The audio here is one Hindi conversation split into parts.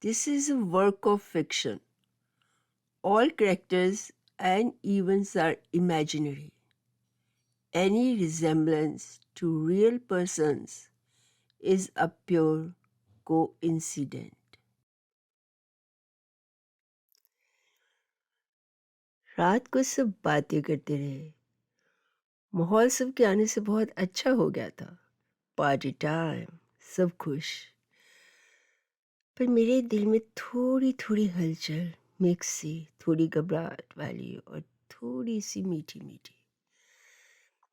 This is a work of fiction. All characters and events are imaginary. Any resemblance to real persons is a pure coincidence. रात को सब बातें करते रहे। माहौल सबके आने से बहुत अच्छा हो गया था। पार्टी टाइम, सब खुश। पर मेरे दिल में थोड़ी थोड़ी हलचल मिक्स सी, थोड़ी घबराहट वाली और थोड़ी सी मीठी मीठी।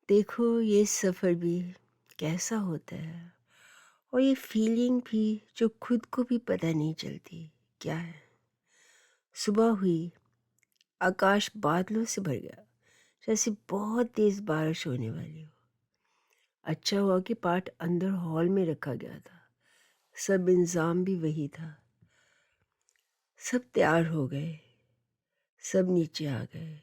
देखो ये सफ़र भी कैसा होता है, और ये फीलिंग भी जो खुद को भी पता नहीं चलती क्या है। सुबह हुई, आकाश बादलों से भर गया, जैसे बहुत तेज बारिश होने वाली हो। अच्छा हुआ कि पाठ अंदर हॉल में रखा गया था। सब इंतजाम भी वही था। सब तैयार हो गए, सब नीचे आ गए।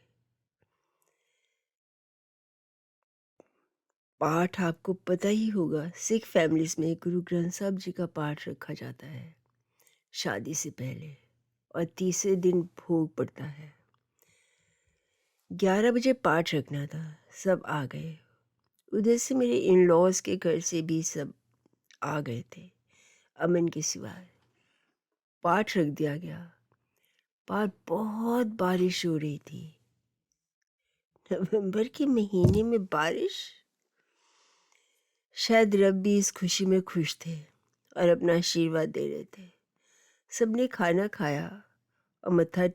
पाठ आपको पता ही होगा, सिख फैमिलीज में गुरु ग्रंथ साहब जी का पाठ रखा जाता है शादी से पहले, और तीसरे दिन भोग पड़ता है। 11 बजे पाठ रखना था। सब आ गए। उधर से मेरे इन लॉज के घर से भी सब आ गए थे, अमन के सिवाय। पाठ रख दिया गया। बाहर बहुत बारिश हो रही थी। नवंबर के महीने में बारिश। शायद रब भी इस खुशी में खुश थे और अपना आशीर्वाद दे रहे थे। सबने खाना खाया और मत्था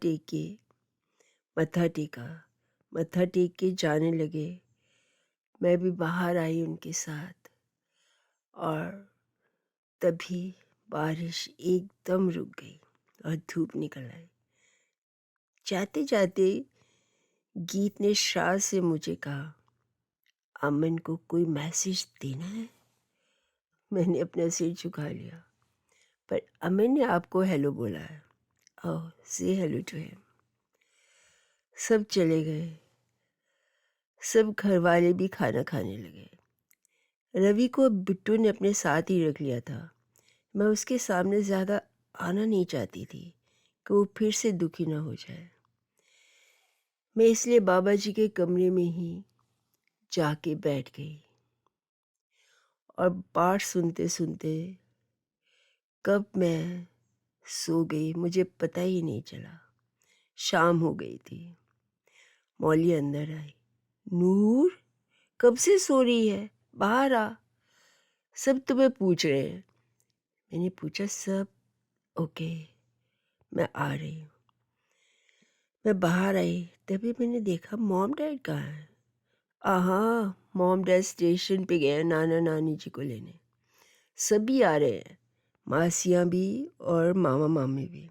टेक के जाने लगे। मैं भी बाहर आई उनके साथ, और तभी बारिश एकदम रुक गई और धूप निकल आई। जाते जाते गीत ने शाह से मुझे कहा, अमन को कोई मैसेज देना है। मैंने अपना सिर झुका लिया, पर अमन ने आपको हेलो बोला है। ओह, से हेलो टू हिम। सब चले गए। सब घर वाले भी खाना खाने लगे। रवि को बिट्टू ने अपने साथ ही रख लिया था। मैं उसके सामने ज़्यादा आना नहीं चाहती थी कि वो फिर से दुखी ना हो जाए। मैं इसलिए बाबा जी के कमरे में ही जाके बैठ गई, और पाठ सुनते सुनते कब मैं सो गई मुझे पता ही नहीं चला। शाम हो गई थी। मौली अंदर आई। नूर, कब से सो रही है? बाहर आ, सब तुम्हें पूछ रहे हैं। मैंने पूछा, सब ओके, मैं आ रही हूँ। मैं बाहर आई, तभी मैंने देखा मॉम डैड कहाँ हैं। मॉम डैड स्टेशन पे गए नाना नानी जी को लेने। सभी आ रहे हैं, मासियाँ भी और मामा मामी भी।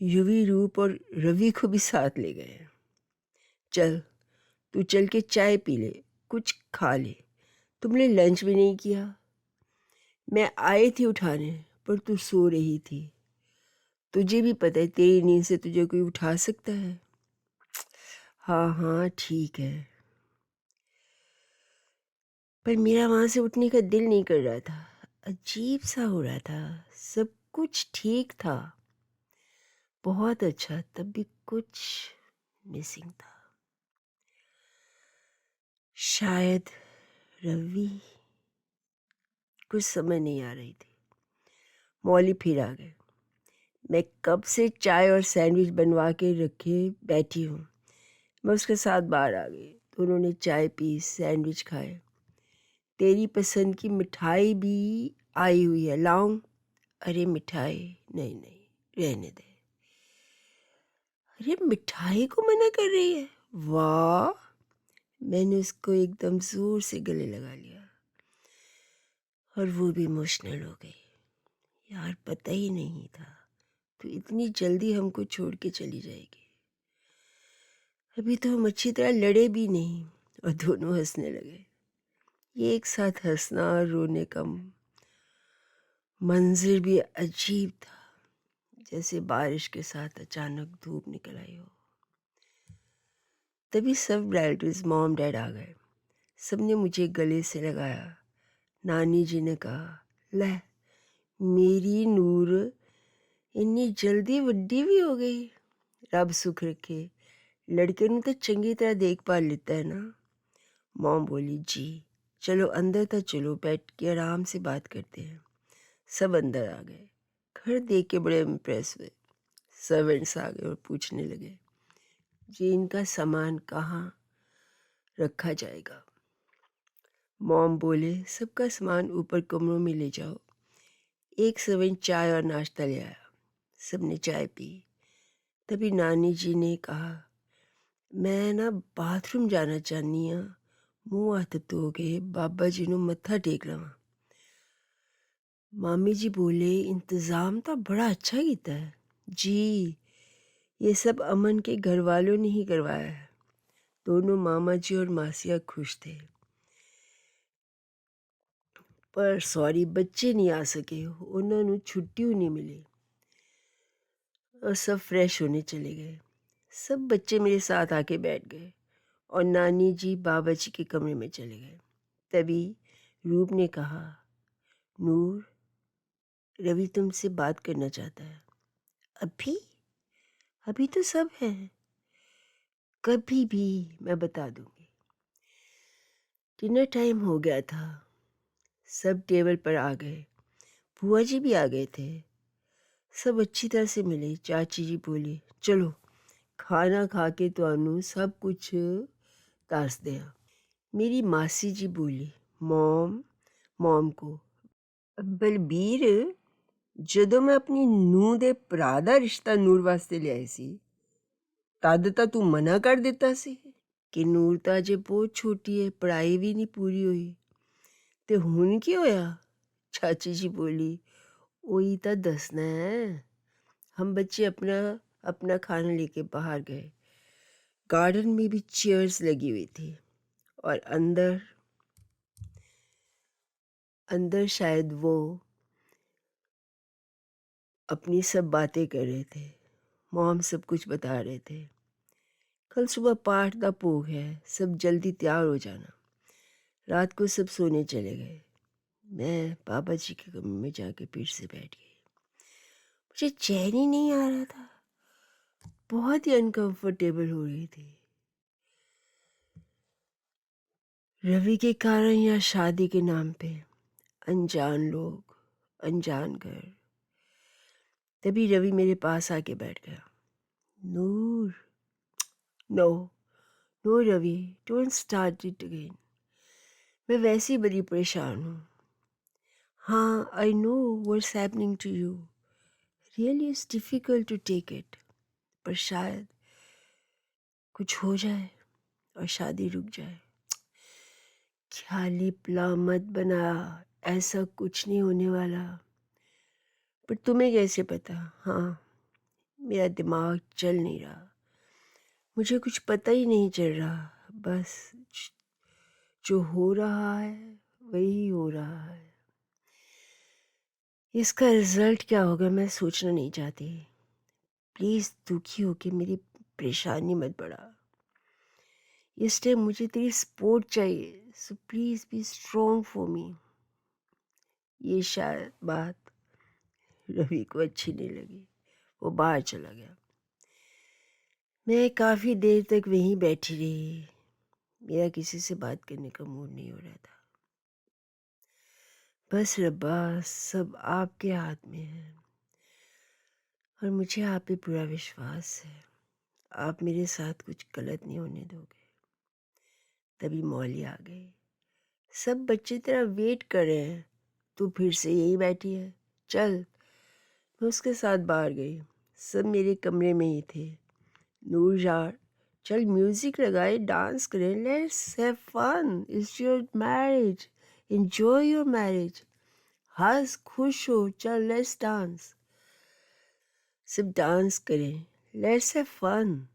युवी, रूप और रवि को भी साथ ले गए। चल, तू चल के चाय पी ले, कुछ खा ले। तुमने लंच भी नहीं किया। मैं आई थी उठाने, पर तू सो रही थी। तुझे भी पता है तेरी नींद से तुझे कोई उठा सकता है। हाँ हाँ ठीक है, पर मेरा वहाँ से उठने का दिल नहीं कर रहा था। अजीब सा हो रहा था। सब कुछ ठीक था, बहुत अच्छा, तब भी कुछ मिसिंग था। शायद रवि, कुछ समझ नहीं आ रही थी। मौली फिर आ गए। मैं कब से चाय और सैंडविच बनवा के रखे बैठी हूँ। मैं उसके साथ बाहर आ गई। तो उन्होंने चाय पी, सैंडविच खाए। तेरी पसंद की मिठाई भी आई हुई है, लाऊं? अरे मिठाई नहीं नहीं, रहने दे। अरे मिठाई को मना कर रही है? वाह! मैंने उसको एकदम जोर से गले लगा लिया, और वो भी इमोशनल हो गई। यार, पता ही नहीं था तो इतनी जल्दी हमको छोड़ के चली जाएगी। अभी तो हम अच्छी तरह लड़े भी नहीं, और दोनों हंसने लगे। ये एक साथ हंसना और रोने का मंजर भी अजीब था, जैसे बारिश के साथ अचानक धूप निकल आई हो। तभी सब रिलेटिव्स, मॉम डैड आ गए। सबने मुझे गले से लगाया। नानी जी ने कहा, ले मेरी नूर, इन्नी जल्दी वड्डी भी हो गई। रब सुख रखे, लड़के ਨੂੰ तो चंगी तरह देखभाल लेता है ना। मॉम बोली जी। चलो अंदर तक चलो, बैठ के आराम से बात करते हैं। सब अंदर आ गए। घर देख के बड़े इम्प्रेस हुए। सर्वेंट्स आ गए और पूछने लगे जी इनका सामान कहाँ रखा जाएगा। मॉम बोले सबका सामान ऊपर कमरों में ले जाओ। एक सर्वेंट चाय और नाश्ता ले आया। सबने चाय पी। तभी नानी जी ने कहा मैं ना बाथरूम जाना चाहनी हाँ, मुँह हथ धो के बाबा जी ਨੂੰ ਮੱਥਾ ਟੇਕ ਲਵਾਂ। मामी जी बोले इंतज़ाम तो बड़ा अच्छा कीता है जी, ये सब अमन के घर वालों ने ही करवाया है। दोनों मामा जी और मासिया खुश थे। पर सॉरी बच्चे नहीं आ सके, उन्होंने छुट्टी नहीं मिली और सब फ्रेश होने चले गए। सब बच्चे मेरे साथ आके बैठ गए और नानी जी बाबा जी के कमरे में चले गए। तभी रूप ने कहा नूर, रवि तुमसे बात करना चाहता है। अभी? अभी तो सब है। कभी भी मैं बता दूंगी। डिनर टाइम हो गया था। सब टेबल पर आ गए। बुआ जी भी आ गए थे। सब अच्छी तरह से मिले। चाची जी बोली चलो खाना खा के ਤੁਹਾਨੂੰ सब कुछ ਦੱਸਦੇ ਹਾਂ। मेरी मासी जी बोली मॉम को बलबीर ਜਦੋਂ मैं अपनी ਨੂੰਹ ਦੇ ਭਰਾ ਦਾ ਰਿਸ਼ਤਾ ਨੂਰ ਵਾਸਤੇ ਲਿਆਈ ਸੀ ਤਦ ਤਾਂ ਤੂੰ ਮਨਾ ਕਰ ਦਿੱਤਾ ਸੀ ਕਿ ਨੂਰ ਤਾਂ ਅਜੇ ਬਹੁਤ ਛੋਟੀ ਹੈ, ਪੜ੍ਹਾਈ ਵੀ ਨਹੀਂ ਪੂਰੀ ਹੋਈ। ਤੇ ਹੁਣ ਕੀ ਹੋਇਆ? ਚਾਚੀ जी बोली वही तो दसना है। हम बच्चे अपना अपना खाना लेके बाहर गए। गार्डन में भी चेयर्स लगी हुई थी और अंदर अंदर शायद वो अपनी सब बातें कर रहे थे। मॉम सब कुछ बता रहे थे। कल सुबह पाठ का भोग है, सब जल्दी तैयार हो जाना। रात को सब सोने चले गए। मैं बाबा जी के कमरे में जाके फिर से बैठ गई। मुझे चैन ही नहीं आ रहा था। बहुत ही अनकंफर्टेबल हो रही थी। रवि के कारण या शादी के नाम पे अनजान लोग, अनजान घर। तभी रवि मेरे पास आके बैठ गया। Noor, no no Ravi, don't start it again. मैं वैसे ही बड़ी परेशान हूँ। हाँ, I know what's happening to you. Really it's difficult to take it. पर शायद कुछ हो जाए और शादी रुक जाए। ख्याली प्ला मत बना, ऐसा कुछ नहीं होने वाला। पर तुम्हें कैसे पता? हाँ, मेरा दिमाग चल नहीं रहा। मुझे कुछ पता ही नहीं चल रहा। बस जो हो रहा है वही हो रहा है। इसका रिज़ल्ट क्या होगा मैं सोचना नहीं चाहती। प्लीज़ दुखी होके मेरी परेशानी मत बढ़ा। इस टाइम मुझे तेरी सपोर्ट चाहिए। So please be strong for me. ये शायद बात रवि को अच्छी नहीं लगी। वो बाहर चला गया। मैं काफ़ी देर तक वहीं बैठी रही। मेरा किसी से बात करने का मूड नहीं हो रहा था। बस रब्बा, सब आपके हाथ में है और मुझे आप पे पूरा विश्वास है। आप मेरे साथ कुछ गलत नहीं होने दोगे। तभी मौली आ गई। सब बच्चे तेरा वेट कर रहे हैं, तू फिर से यही बैठी है, चल। मैं उसके साथ बाहर गई। सब मेरे कमरे में ही थे। नूर यार, चल म्यूज़िक लगाए, डांस करें, let's have fun, it's your marriage, enjoy your marriage. हंस, खुश हो, चल लेट्स डांस। सब डांस करें, लेट्स हैव फन।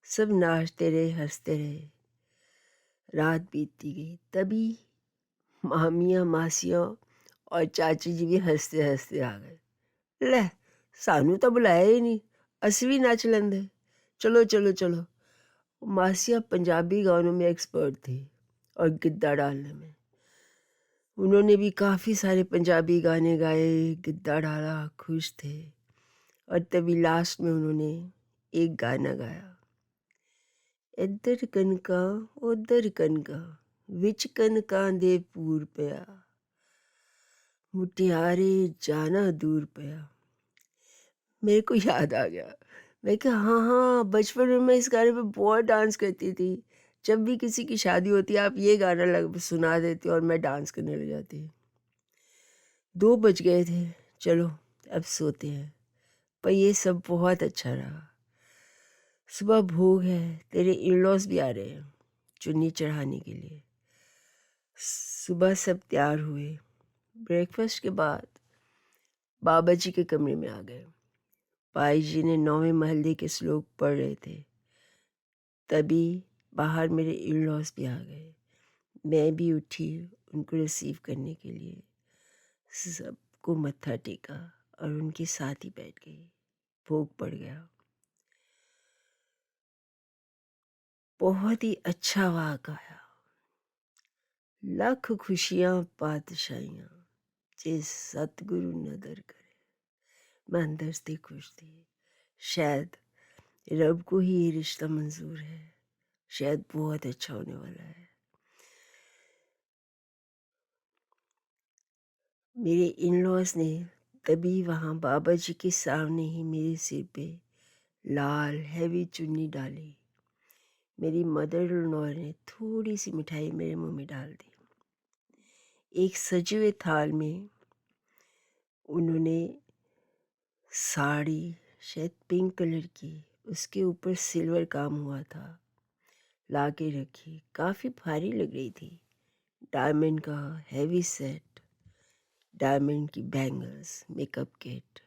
सब नाचते रहे, हंसते रहे। रात बीतती गई। तभी मामियाँ, मासियाँ और चाची जी भी हंसते हंसते आ गए। ਲੈ ਸਾਨੂੰ ਤਾਂ ਬੁਲਾਇਆ ਹੀ नहीं, ਅਸੀਂ भी नाच लेंदे। चलो चलो चलो। मासिया पंजाबी गानों में एक्सपर्ट थी और गिद्दा डालने में। उन्होंने भी काफ़ी सारे पंजाबी गाने गाए, गिद्दा डाला, खुश थे। और तभी लास्ट में उन्होंने एक गाना गाया, इधर कनका उधर कनका विच कनका दे पूर पया, मुटियारे जाना दूर पया। मेरे को याद आ गया। मैं कहा हाँ हाँ, बचपन में मैं इस गाने पे बहुत डांस करती थी। जब भी किसी की शादी होती है आप ये गाना सुना देती और मैं डांस करने लग जाती। 2 बज गए थे, चलो अब सोते हैं। पर ये सब बहुत अच्छा रहा। सुबह भोग है, तेरे इन-लॉज भी आ रहे हैं चुन्नी चढ़ाने के लिए। सुबह सब तैयार हुए। ब्रेकफास्ट के बाद बाबा जी के कमरे में आ गए। पाई जी ने 9वें महल्ले के श्लोक पढ़ रहे थे। तभी बाहर मेरे इन-लॉज भी आ गए। मैं भी उठी उनको रिसीव करने के लिए। सबको मत्था टेका और उनके साथ ही बैठ गई। भोग पड़ गया। बहुत ही अच्छा वाक़ आया। लख खुशियाँ पातशाहियाँ जे सतगुरु नदर करे। मैं अंदर से खुश थी। शायद रब को ही ये रिश्ता मंजूर है। शायद बहुत अच्छा होने वाला है। मेरे इन-लॉज ने तभी वहाँ बाबा जी के सामने ही मेरे सिर पे लाल हैवी चुन्नी डाली। मेरी मदर इन लॉ ने थोड़ी सी मिठाई मेरे मुंह में डाल दी। एक सजे हुए थाल में उन्होंने साड़ी शायद पिंक कलर की, उसके ऊपर सिल्वर काम हुआ था, ला के रखी। काफ़ी भारी लग रही थी। डायमंड का हैवी सेट, डायमंड की बैंगल्स, मेकअप किट,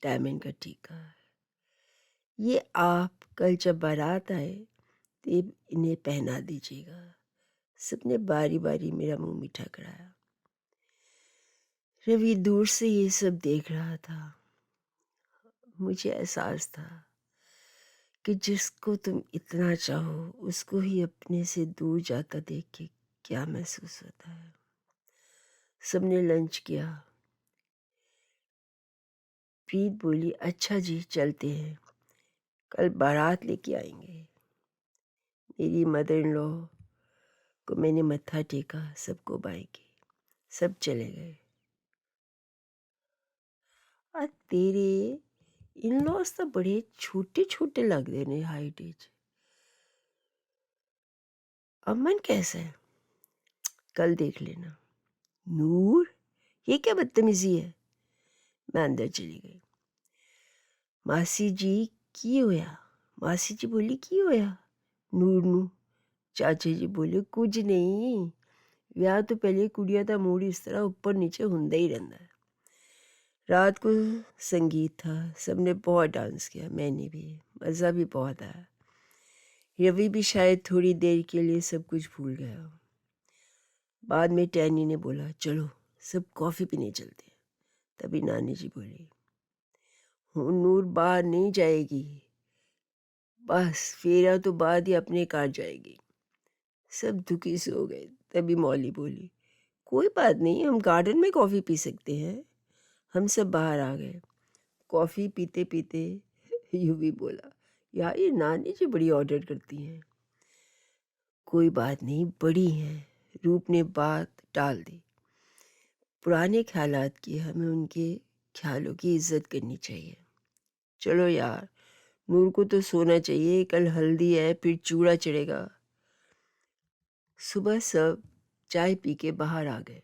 डायमंड का टीका। ये आप कल जब बारात आए तो इन्हें पहना दीजिएगा। सबने बारी बारी मेरा मुंह मीठा कराया। रवि दूर से ये सब देख रहा था। मुझे एहसास था कि जिसको तुम इतना चाहो उसको ही अपने से दूर जाता देख के क्या महसूस होता है। सबने लंच किया। प्रीत बोली, अच्छा जी चलते हैं, कल बारात लेके आएंगे। मेरी मदर इन लॉ को मैंने मत्था टेका, सबको बाय की, सब चले गए। और तेरे इन लॉज तो बड़े छोटे छोटे लग रहे ने हाइट एज। अमन कैसा है कल देख लेना। नूर, ये क्या बदतमीजी है। मैं अंदर चली गई। मासी जी की होया। मासी जी बोली की होया नूर नू। चाचा जी बोले कुछ नहीं, ਵਿਆਹ तो पहले कुड़िया का मूड इस तरह ऊपर नीचे ਹੁੰਦਾ ही रहता है। रात को संगीत था, सबने बहुत डांस किया, मैंने भी, मज़ा भी बहुत आया। रवि भी शायद थोड़ी देर के लिए सब कुछ भूल गया। बाद में टैनी ने बोला चलो सब कॉफ़ी पीने चलते हैं। तभी नानी जी बोली, नूर बाहर नहीं जाएगी, बस फेरा तो बाद ही अपने कार जाएगी। सब दुखी से हो गए। तभी मौली बोली, कोई बात नहीं, हम गार्डन में कॉफ़ी पी सकते हैं। हम सब बाहर आ गए। कॉफ़ी पीते पीते यूँ भी बोला, यार ये नानी जी बड़ी ऑर्डर करती हैं। कोई बात नहीं, बड़ी हैं। रूप ने बात टाल दी। पुराने ख्यालात की, हमें उनके ख्यालों की इज्जत करनी चाहिए। चलो यार, नूर को तो सोना चाहिए, कल हल्दी है, फिर चूड़ा चढ़ेगा। सुबह सब चाय पी के बाहर आ गए।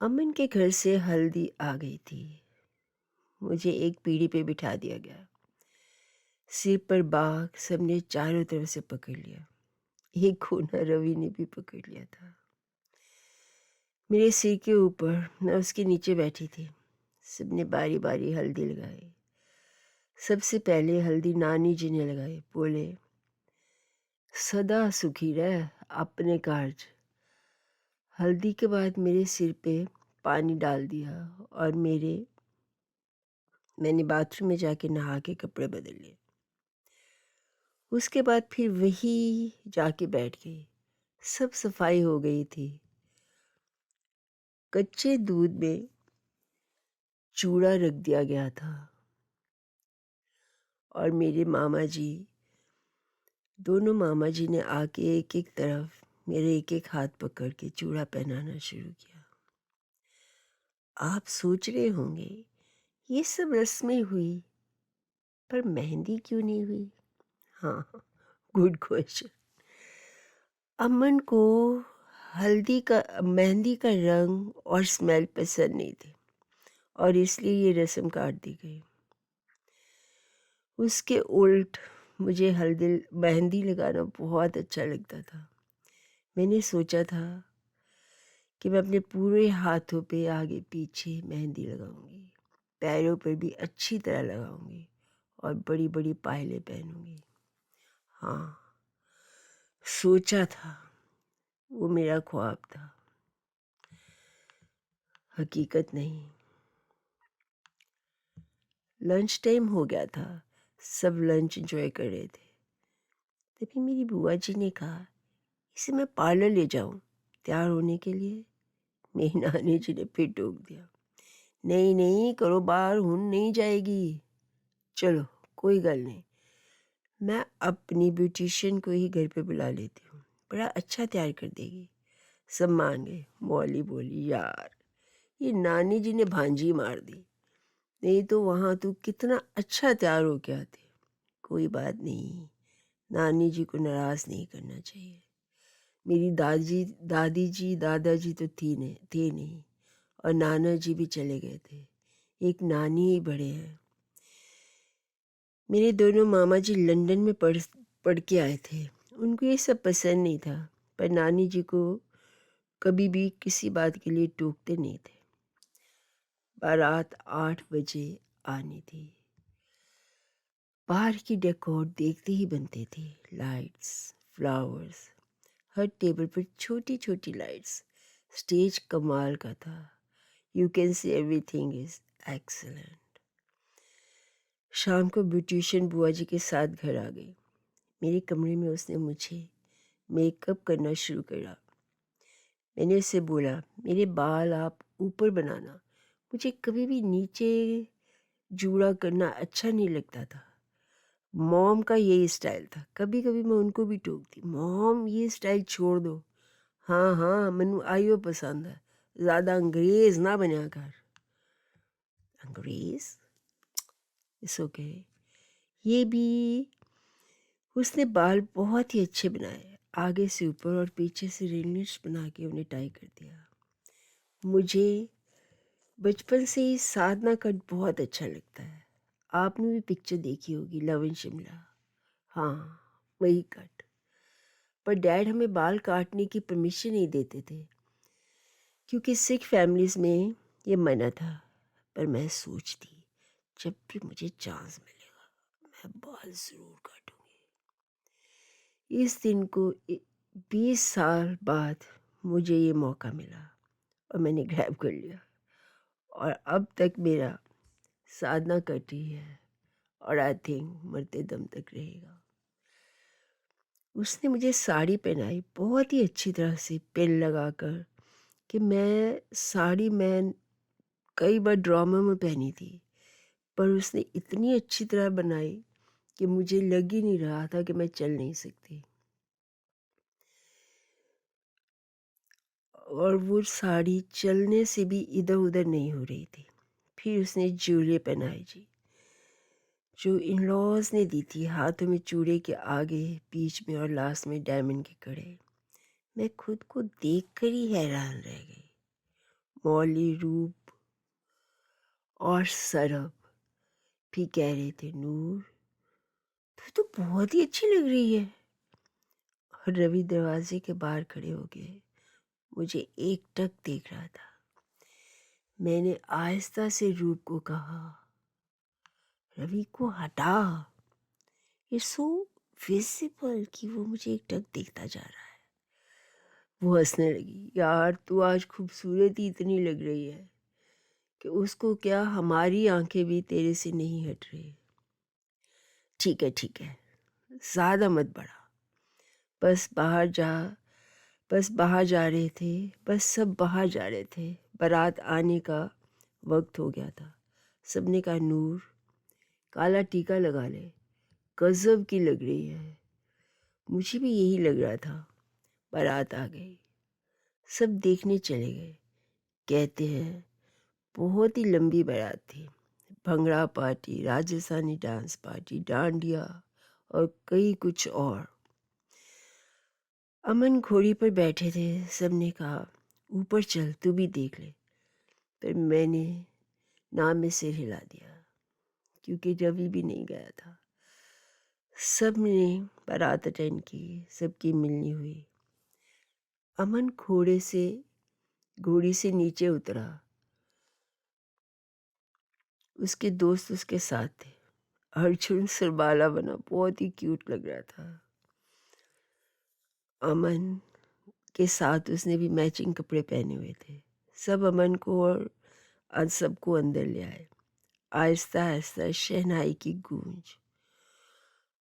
अमन के घर से हल्दी आ गई थी। मुझे एक पीढ़ी पे बिठा दिया गया। सिर पर बाग सबने चारों तरफ से पकड़ लिया। एक कोना रवि ने भी पकड़ लिया था। मेरे सिर के ऊपर, मैं उसके नीचे बैठी थी। सबने बारी बारी हल्दी लगाई। सबसे पहले हल्दी नानी जी ने लगाई। बोले, सदा सुखी रह अपने कार्य। हल्दी के बाद मेरे सिर पे पानी डाल दिया और मैंने बाथरूम में जाके नहा के कपड़े बदल लिए। उसके बाद फिर वही जाके बैठ गई। सब सफाई हो गई थी। कच्चे दूध में चूड़ा रख दिया गया था और मेरे मामा जी, दोनों मामा जी ने आके एक एक तरफ मेरे एक एक हाथ पकड़ के चूड़ा पहनाना शुरू किया। आप सोच रहे होंगे ये सब रस्में हुई पर मेहंदी क्यों नहीं हुई? हाँ, गुड क्वेश्चन। अमन को मेहंदी का रंग और स्मेल पसंद नहीं थे और इसलिए ये रस्म काट दी गई। उसके उल्ट मुझे मेहंदी लगाना बहुत अच्छा लगता था। मैंने सोचा था कि मैं अपने पूरे हाथों पे आगे पीछे मेहंदी लगाऊंगी, पैरों पर भी अच्छी तरह लगाऊंगी और बड़ी बड़ी पायलें पहनूंगी। हाँ, सोचा था, वो मेरा ख्वाब था, हकीकत नहीं। लंच टाइम हो गया था, सब लंच एंजॉय कर रहे थे। तभी मेरी बुआ जी ने कहा, इसे मैं पार्लर ले जाऊं तैयार होने के लिए। मेरी नानी जी ने फिर टोक दिया, नहीं नहीं करो, बाहर हुन नहीं जाएगी। चलो कोई गल नहीं, मैं अपनी ब्यूटिशियन को ही घर पे बुला लेती हूँ, बड़ा अच्छा तैयार कर देगी। सब मान गए। मौली बोली, यार ये नानी जी ने भांजी मार दी, नहीं तो वहाँ तू कितना अच्छा तैयार हो के आती। कोई बात नहीं, नानी जी को नाराज़ नहीं करना चाहिए। मेरी दादाजी तो थे नहीं और नाना जी भी चले गए थे, एक नानी ही बड़े हैं। मेरे दोनों मामा जी लंदन में पढ़ के आए थे, उनको ये सब पसंद नहीं था, पर नानी जी को कभी भी किसी बात के लिए टोकते नहीं थे। बारात 8 बजे आनी थी। बाहर की डेकोर देखते ही बनते थे, लाइट्स, फ्लावर्स, हर टेबल पर छोटी छोटी लाइट्स। स्टेज कमाल का था, you can see everything is excellent. शाम को ब्यूटिशियन बुआ जी के साथ घर आ गई। मेरे कमरे में उसने मुझे मेकअप करना शुरू करा। मैंने उससे बोला, मेरे बाल आप ऊपर बनाना, मुझे कभी भी नीचे जूड़ा करना अच्छा नहीं लगता था। मॉम का यही स्टाइल था, कभी कभी मैं उनको भी टोकती, मॉम ये स्टाइल छोड़ दो। हाँ हाँ, मनु आइयो पसंद है, ज़्यादा अंग्रेज ना बना कर। अंग्रेज इस ओके। ये भी उसने बाल बहुत ही अच्छे बनाए, आगे से ऊपर और पीछे से रिंगलेट्स बना के उन्हें टाई कर दिया। मुझे बचपन से ही साधना कट बहुत अच्छा लगता है। आपने भी पिक्चर देखी होगी, लव इन शिमला। हाँ, वही कट। पर डैड हमें बाल काटने की परमिशन नहीं देते थे क्योंकि सिख फैमिलीज में ये मना था। पर मैं सोचती, जब भी मुझे चांस मिलेगा मैं बाल ज़रूर काटूंगी। इस दिन को 20 साल बाद मुझे ये मौका मिला और मैंने ग्रैब कर लिया और अब तक मेरा साधना कट ही है और आई थिंक मरते दम तक रहेगा। उसने मुझे साड़ी पहनाई बहुत ही अच्छी तरह से, पिन लगाकर, कि मैं कई बार ड्रामा में पहनी थी, पर उसने इतनी अच्छी तरह बनाई कि मुझे लग ही नहीं रहा था कि मैं चल नहीं सकती। और वो साड़ी चलने से भी इधर उधर नहीं हो रही थी। फिर उसने ज्वेलरी पहनाई जी, जो इन लॉज ने दी थी, हाथों में चूड़े के आगे, बीच में और लास्ट में डायमंड के कड़े। मैं खुद को देखकर ही हैरान रह गई। मौली, रूप और सरब भी कह रहे थे, नूर तू तो बहुत ही अच्छी लग रही है। और रवि दरवाजे के बाहर खड़े हो गए, मुझे एकटक देख रहा था। मैंने आहिस्ता से रूप को कहा, रवि को हटा। इट्स सो विजिबल कि वो मुझे एकटक देखता जा रहा है। वो हंसने लगी, यार तू आज खूबसूरत ही इतनी लग रही है कि उसको क्या, हमारी आंखें भी तेरे से नहीं हट रही। ठीक है, ज़्यादा मत बढ़ा। बस बाहर जा बस बाहर जा रहे थे बस सब बाहर जा रहे थे। बारात आने का वक्त हो गया था। सबने कहा नूर काला टीका लगा ले, गजब की लग रही है। मुझे भी यही लग रहा था। बारात आ गई, सब देखने चले गए। कहते हैं बहुत ही लंबी बारात थी। Bhangra party, Rajasthani dance party, dandiya और कई कुछ और। अमन घोड़ी पर बैठे थे। सबने कहा ऊपर चल, तू भी देख ले। पर मैंने नाम में सिर हिला दिया, क्योंकि रवि भी नहीं गया था। सब ने बारात अटेंड की, सबकी मिलनी हुई। अमन घोड़ी से नीचे उतरा। उसके दोस्त उसके साथ थे। अर्जुन सरबाला बना, बहुत ही क्यूट लग रहा था। अमन के साथ उसने भी मैचिंग कपड़े पहने हुए थे। सब अमन को और सबको अंदर ले आए। आहिस्ता आहिस्ता शहनाई की गूंज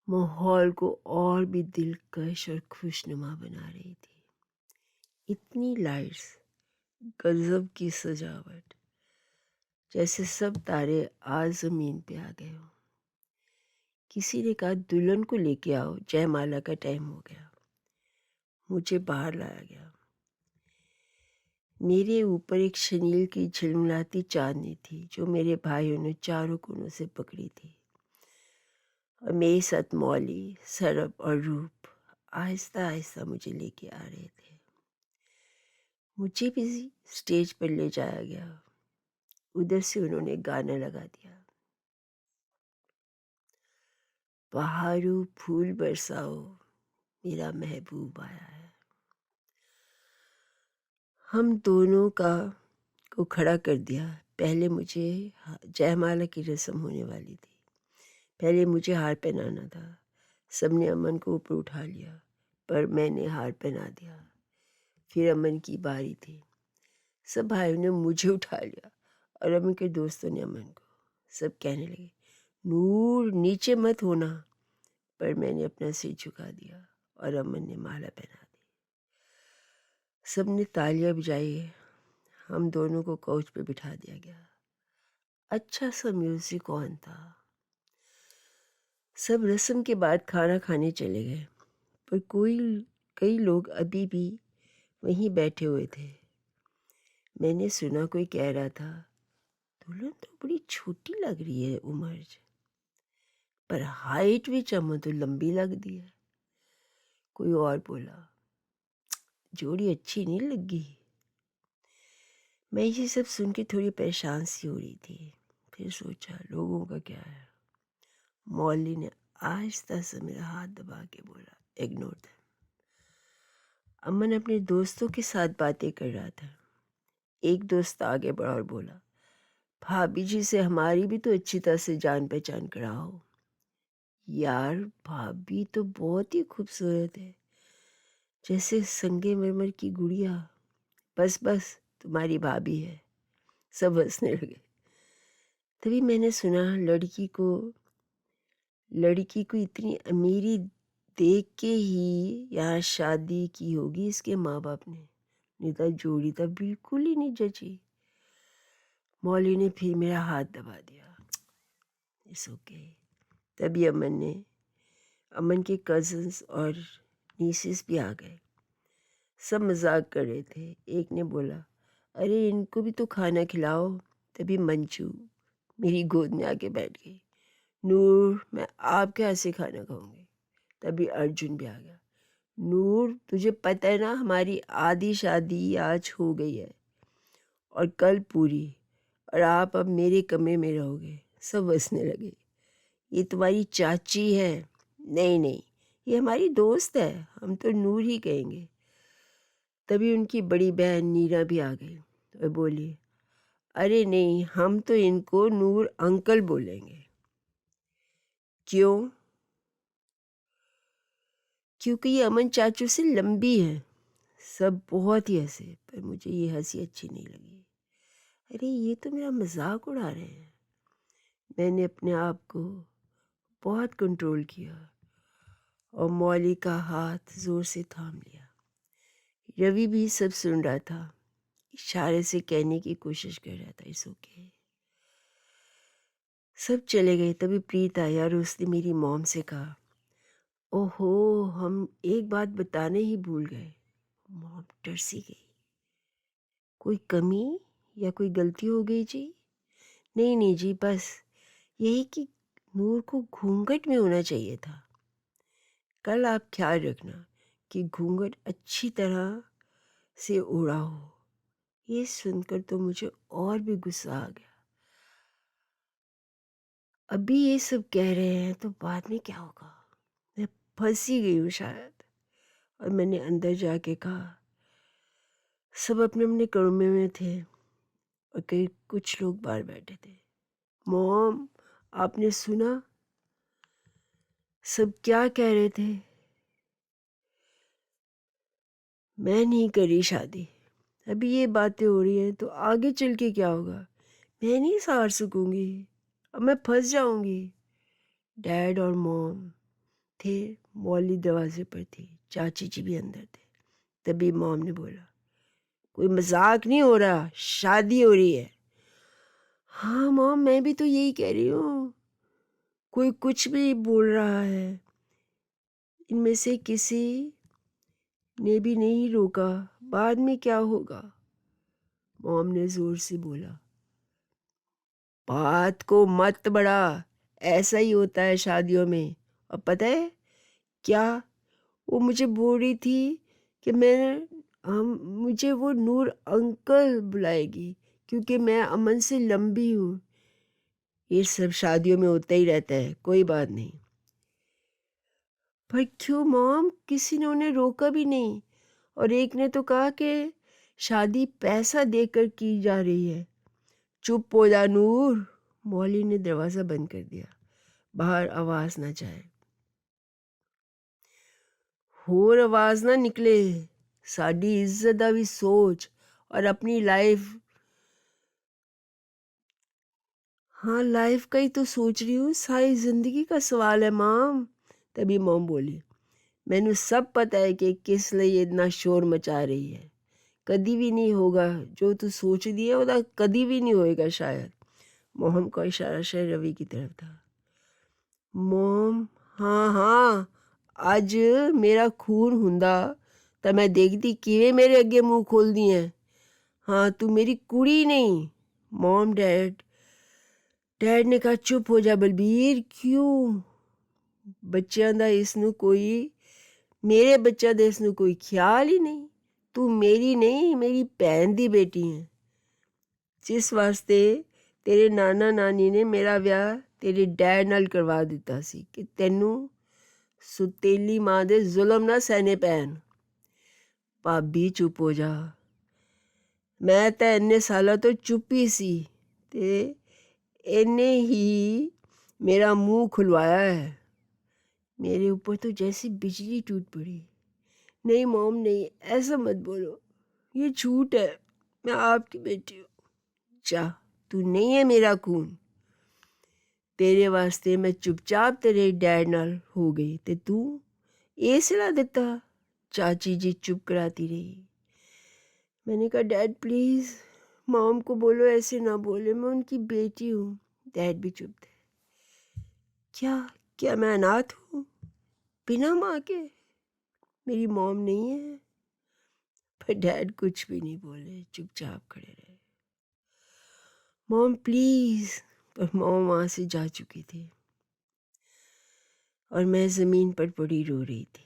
माहौल को और भी दिलकश और खुशनुमा बना रही थी। इतनी लाइट्स, गजब की सजावट, जैसे सब तारे आज ज़मीन पे आ गए हों। किसी ने कहा दुल्हन को लेके आओ, जयमाला का टाइम हो गया। मुझे बाहर लाया गया। मेरे ऊपर एक शनील की झिलमिलाती चांदनी थी, जो मेरे भाइयों ने चारों कोनों से पकड़ी थी। और मेरे साथ मौली, सरब और रूप आहिस्ता आहिस्ता मुझे लेके आ रहे थे। मुझे भी स्टेज पर ले जाया गया। उधर से उन्होंने गाना लगा दिया, बहारू फूल बरसाओ, मेरा महबूब आया है। हम दोनों को खड़ा कर दिया। पहले मुझे जयमाला की रस्म होने वाली थी। पहले मुझे हार पहनाना था। सबने अमन को ऊपर उठा लिया, पर मैंने हार पहना दिया। फिर अमन की बारी थी। सब भाइयों ने मुझे उठा लिया और अमन के दोस्तों ने अमन को। सब कहने लगे नूर नीचे मत होना, पर मैंने अपना सिर झुका दिया और अमन ने माला पहना दी। सब ने तालियां बजाई। हम दोनों को कोच पे बिठा दिया गया। अच्छा सा म्यूजिक ऑन था। सब रस्म के बाद खाना खाने चले गए, पर कई लोग अभी भी वहीं बैठे हुए थे। मैंने सुना कोई कह रहा था दुल्हन तो बड़ी छोटी लग रही है उम्र, पर हाइट भी चमो तो लंबी लगती है। कोई और बोला जोड़ी अच्छी नहीं लगी। मैं ये सब सुन के थोड़ी परेशान सी हो रही थी। फिर सोचा लोगों का क्या है। मौली ने आहिस्ता से मेरा हाथ दबा के बोला इग्नोर दैम। अमन अपने दोस्तों के साथ बातें कर रहा था। एक दोस्त आगे बढ़ा और बोला भाभी जी से हमारी भी तो अच्छी तरह से जान पहचान कराओ। यार भाभी तो बहुत ही खूबसूरत है, जैसे संगमरमर की गुड़िया। बस बस तुम्हारी भाभी है। सब हंसने लगे। तभी मैंने सुना लड़की को इतनी अमीरी देख के ही यहाँ शादी की होगी इसके माँ बाप ने, नहीं तो जोड़ी तो बिल्कुल ही नहीं जची। मौली ने फिर मेरा हाथ दबा दिया। It's okay. तभी अमन के कजन्स और नीसेस भी आ गए। सब मजाक कर रहे थे। एक ने बोला अरे इनको भी तो खाना खिलाओ। तभी मंजू मेरी गोद में आके बैठ गई। नूर मैं आपके हाथ से खाना खाऊंगी। तभी अर्जुन भी आ गया। नूर तुझे पता है ना हमारी आधी शादी आज हो गई है और कल पूरी, और आप अब मेरे कमरे में रहोगे। सब हंसने लगे। ये तुम्हारी चाची है। नहीं नहीं, ये हमारी दोस्त है, हम तो नूर ही कहेंगे। तभी उनकी बड़ी बहन नीरा भी आ गई और बोली अरे नहीं, हम तो इनको नूर अंकल बोलेंगे। क्यों? क्योंकि ये अमन चाचू से लंबी है। सब बहुत ही हंसे, पर मुझे ये हंसी अच्छी नहीं लगी। अरे ये तो मेरा मजाक उड़ा रहे हैं। मैंने अपने आप को बहुत कंट्रोल किया और मौली का हाथ जोर से थाम लिया। रवि भी सब सुन रहा था, इशारे से कहने की कोशिश कर रहा था इट्स ओके। सब चले गए। तभी प्रीत आई और उसने मेरी मॉम से कहा, ओहो, हम एक बात बताने ही भूल गए। मॉम डर सी गई। कोई कमी या कोई गलती हो गई जी? नहीं नहीं जी, बस यही कि नूर को घूंघट में होना चाहिए था। कल आप ख्याल रखना कि घूंघट अच्छी तरह से ओढ़ा हो। ये सुनकर तो मुझे और भी गुस्सा आ गया। अभी ये सब कह रहे हैं तो बाद में क्या होगा? मैं फंस ही गई हूँ शायद। और मैंने अंदर जाके कहा, सब अपने अपने कमरे में थे और कई कुछ लोग बाहर बैठे थे। मॉम, आपने सुना सब क्या कह रहे थे? मैं नहीं करी शादी। अभी ये बातें हो रही हैं तो आगे चल के क्या होगा? मैं नहीं सहार सकूंगी। अब मैं फंस जाऊंगी। डैड और मॉम थे, मौली दरवाजे पर थी, चाची जी भी अंदर थे। तभी मॉम ने बोला, कोई मजाक नहीं हो रहा, शादी हो रही है। हाँ मॉम, मैं भी तो यही कह रही हूँ। कोई कुछ भी बोल रहा है। इनमें से किसी ने भी नहीं रोका। बाद में क्या होगा? मॉम ने जोर से बोला, बात को मत बढ़ा। ऐसा ही होता है शादियों में। और पता है क्या? वो मुझे बोल रही थी कि मुझे वो नूर अंकल बुलाएगी क्योंकि मैं अमन से लंबी हूँ। ये सब शादियों में होता ही रहता है, कोई बात नहीं। पर क्यों मॉम? किसी ने उन्हें रोका भी नहीं। और एक ने तो कहा कि शादी पैसा देकर की जा रही है। चुप हो जा नूर। मौली ने दरवाज़ा बंद कर दिया, बाहर आवाज़ ना जाए। होर आवाज़ ना निकले। साड़ी इज्जत दा भी सोच और अपनी लाइफ। हाँ, लाइफ का ही तो सोच रही हूँ। सारी जिंदगी का सवाल है मॉम। तभी मॉम बोली, मैनू सब पता है कि किस लिए इतना शोर मचा रही है। कभी भी नहीं होगा जो तू सोच दी है, वो कभी भी नहीं होएगा शायद। मोहम का इशारा शायद रवि की तरफ था। मोम, हाँ हाँ, ਅੱਜ मेरा खून हुंदा ਤਾਂ मैं देखती किवें मेरे अगे मुंह खोलदी है। हाँ, तू मेरी कुड़ी नहीं। मॉम, डैड ने कहा, चुप हो जा बलबीर। क्यों? ਬੱਚਿਆਂ ਦਾ ਇਸ ਨੂੰ ਕੋਈ ਮੇਰੇ ਬੱਚਿਆਂ ਦਾ ਇਸ ਨੂੰ ਕੋਈ ਖਿਆਲ ਹੀ ਨਹੀਂ। ਤੂੰ ਮੇਰੀ ਨਹੀਂ, ਮੇਰੀ ਭੈਣ ਦੀ ਬੇਟੀ ਹੈ, ਜਿਸ ਵਾਸਤੇ ਤੇਰੇ ਨਾਨਾ ਨਾਨੀ ਨੇ ਮੇਰਾ ਵਿਆਹ ਤੇਰੇ ਡੈਡ ਨਾਲ ਕਰਵਾ ਦਿੱਤਾ ਸੀ ਕਿ ਤੈਨੂੰ ਸੁਤੇਲੀ ਮਾਂ ਦੇ ਜ਼ੁਲਮ ਨਾ ਸਹਿਣੇ ਪੈਣ। ਭਾਬੀ ਚੁੱਪ ਹੋ ਜਾ। ਮੈਂ ਤਾਂ ਇੰਨੇ ਸਾਲਾਂ ਤੋਂ ਚੁੱਪ ਹੀ ਸੀ ਤੇ ਇਹਨੇ ही मेरा मुंह खुलवाया है। मेरे ऊपर तो जैसी बिजली टूट पड़ी। नहीं मॉम, नहीं, ऐसा मत बोलो। ये झूठ है। मैं आपकी बेटी हूँ। जा, तू नहीं है मेरा खून। तेरे वास्ते मैं चुपचाप तेरे डैड नाल हो गई ते तू ये सिला देता। चाची जी चुप कराती रही। मैंने कहा, डैड प्लीज़, मॉम को बोलो ऐसे ना बोले, मैं उनकी बेटी हूँ। डैड भी चुप थे। क्या क्या मैं अनाथ हूँ बिना माँ के? मेरी मॉम नहीं है? पर डैड कुछ भी नहीं बोले, चुपचाप खड़े रहे। Mom please. पर मॉम वहाँ से जा चुकी थी और मैं ज़मीन पर पड़ी रो रही थी,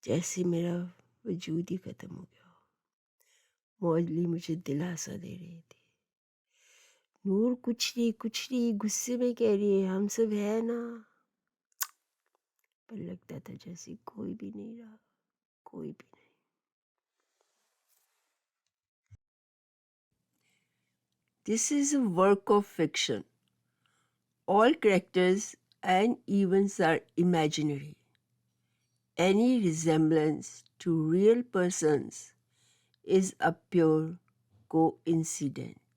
जैसे मेरा वजूद ही ख़त्म हो गया। मौली मुझे दिलासा दे रही थी, नूर कुछ नहीं, गुस्से में कह रही है, हम सब है ना। पर लगता था जैसे कोई भी नहीं रहा, कोई भी नहीं। This is a work of fiction. All characters and events are imaginary. Any resemblance to real persons is a pure coincidence.